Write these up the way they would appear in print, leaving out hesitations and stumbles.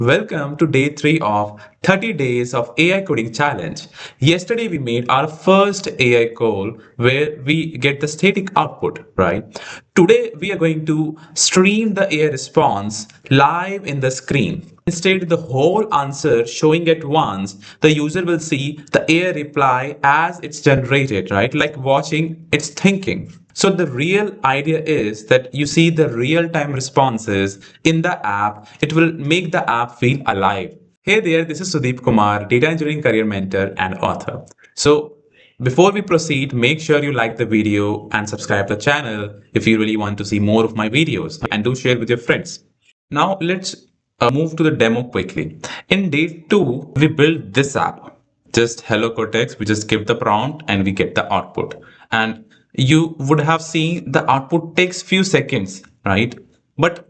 Welcome to day 3 of 30 days of AI coding challenge. Yesterday we made our first AI call where we get the static output, right? Today we are going to stream the AI response live in the screen. Instead, the whole answer showing at once, the user will see the AI reply as it's generated, right? Like watching its thinking. So the real idea is that you see the real-time responses in the app. It will make the app feel alive. Hey there, this is Sudeep Kumar, data engineering career mentor and author. So before we proceed, make sure you like the video and subscribe to the channel if you really want to see more of my videos, and do share with your friends. Now let's move to the demo quickly. In day 2, we build this app. Just hello Cortex, we just give the prompt and we get the output. And you would have seen the output takes few seconds, right? But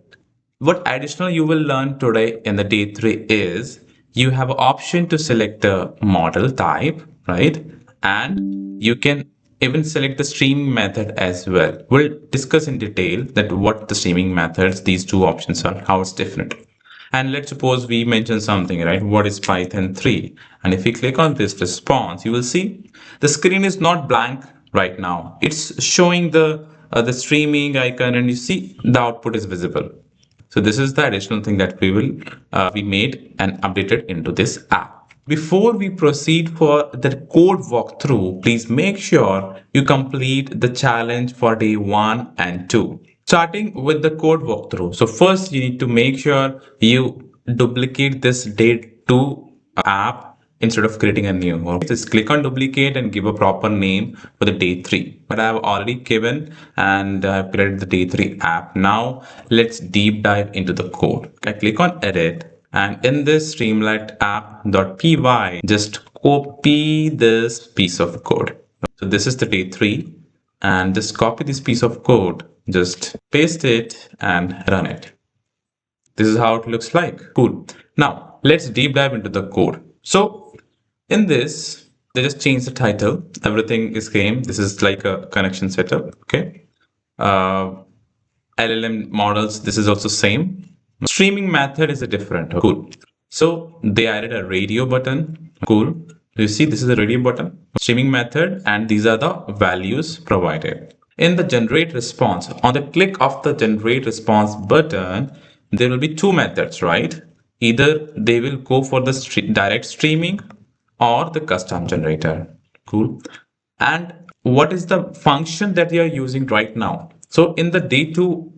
what additional you will learn today in the day 3 is you have an option to select the model type, right? And you can even select the streaming method as well. We'll discuss in detail that what the streaming methods, these two options are, how it's different. And let's suppose we mention something, right? What is Python 3? And if we click on this response, you will see the screen is not blank right now. It's showing the streaming icon, and you see the output is visible. So this is the additional thing that we made and updated into this app. Before we proceed for the code walkthrough, please make sure you complete the challenge for day 1 and 2. Starting with the code walkthrough. So first you need to make sure you duplicate this day 2 app instead of creating a new. Okay? Just click on duplicate and give a proper name for the day 3. But I have already given and I've created the day 3 app. Now let's deep dive into the code. I click on edit, and in this Streamlit app.py, just copy this piece of code. So this is the day 3, and just copy this piece of code, just paste it and run it. This is how it looks like. Cool. Now let's deep dive into the code. So in this, they just change the title. Everything is same. This is like a connection setup. Okay. LLM models, this is also same. Streaming method is a different. Cool. So they added a radio button. Cool. You see, this is a radio button. Streaming method, and these are the values provided. In the generate response, on the click of the generate response button, there will be two methods, right? Either they will go for the direct streaming or the custom generator. Cool. And what is the function that you are using right now? So in the day 2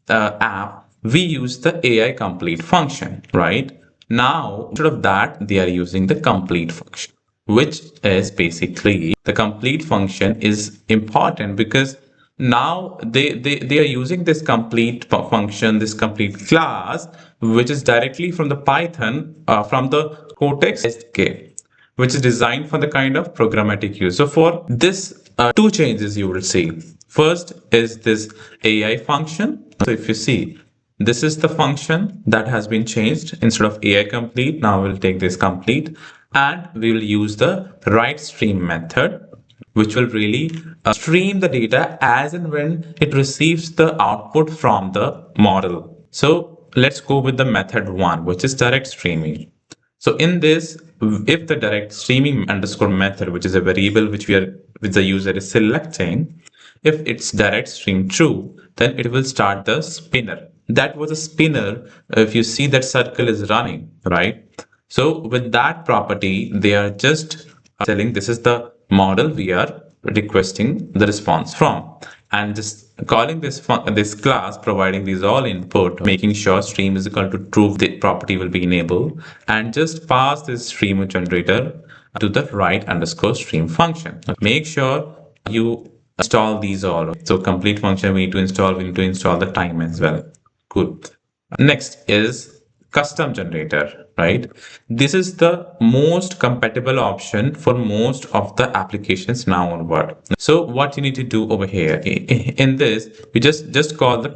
app, we use the AI complete function, right? Now, instead of that, they are using the complete function, which is basically the complete function is important because now they are using this complete function, this complete class, which is directly from the Python, from the Cortex SDK, which is designed for the kind of programmatic use. So for this, two changes you will see. First is this AI function. So if you see, this is the function that has been changed. Instead of AI complete, now we'll take this complete, and we will use the write stream method, which will really stream the data as and when it receives the output from the model. So let's go with the method 1, which is direct streaming. So in this, if the direct streaming underscore method, which is a variable which the user is selecting, if it's direct stream true, then it will start the spinner. That was a spinner. If you see that circle is running, right? So with that property, they are just telling this is the model we are requesting the response from, and just calling this class, providing these all input, making sure stream is equal to true, the property will be enabled, and just pass this stream generator to the write underscore stream function. Make sure you install these all. So complete function we need to install the time as well. Cool. Next is custom generator, right? This is the most compatible option for most of the applications now onward. So what you need to do over here in this, we just call the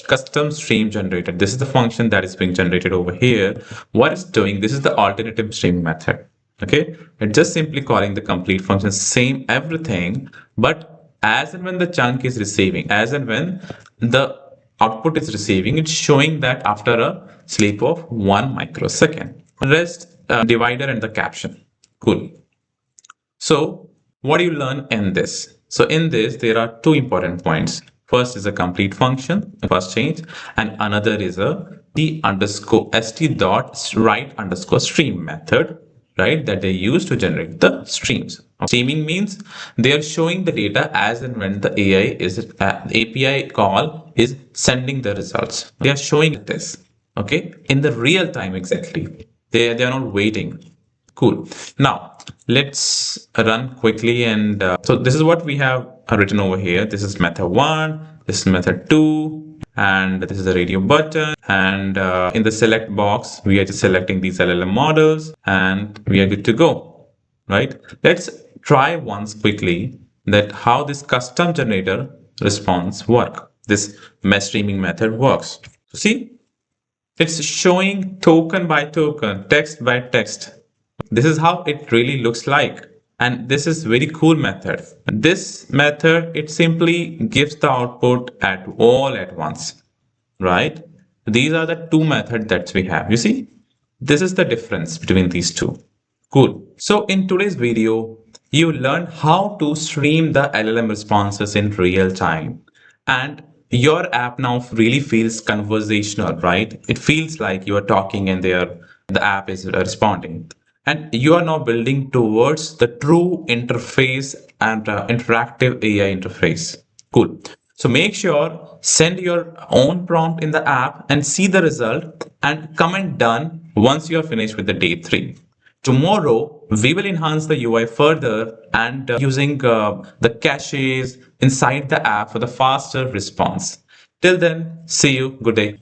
custom stream generator. This is the function that is being generated over here. What it's doing, this is the alternative stream method. Okay, it's just simply calling the complete function, same everything, but as and when the chunk is receiving, as and when the output is receiving, it's showing that after a sleep of 1 microsecond. Rest divider and the caption. Cool. So what do you learn in this? So in this, there are two important points. First is a complete function, first change, and another is a st dot write underscore stream method, right? That they use to generate the streams. Streaming means they are showing the data as and when the AI is API call is sending the results. They are showing this, okay, in the real time exactly. They are not waiting. Cool. Now let's run quickly and so this is what we have written over here. This is method 1, this is method 2, and this is the radio button, and in the select box we are just selecting these LLM models and we are good to go, right? Let's try once quickly that how this custom generator response work, this mesh streaming method works. So see, it's showing token by token, text by text. This is how it really looks like. And this is very cool method. This method, it simply gives the output at all at once, right? These are the two methods that we have. You see, this is the difference between these two. Cool. So in today's video, you learned how to stream the LLM responses in real time. And your app now really feels conversational, right? It feels like you are talking and the app is responding. And you are now building towards the true interface and interactive AI interface. Cool. So make sure send your own prompt in the app and see the result and comment done once you are finished with the day 3. Tomorrow, we will enhance the UI further and using the caches inside the app for the faster response. Till then, see you. Good day.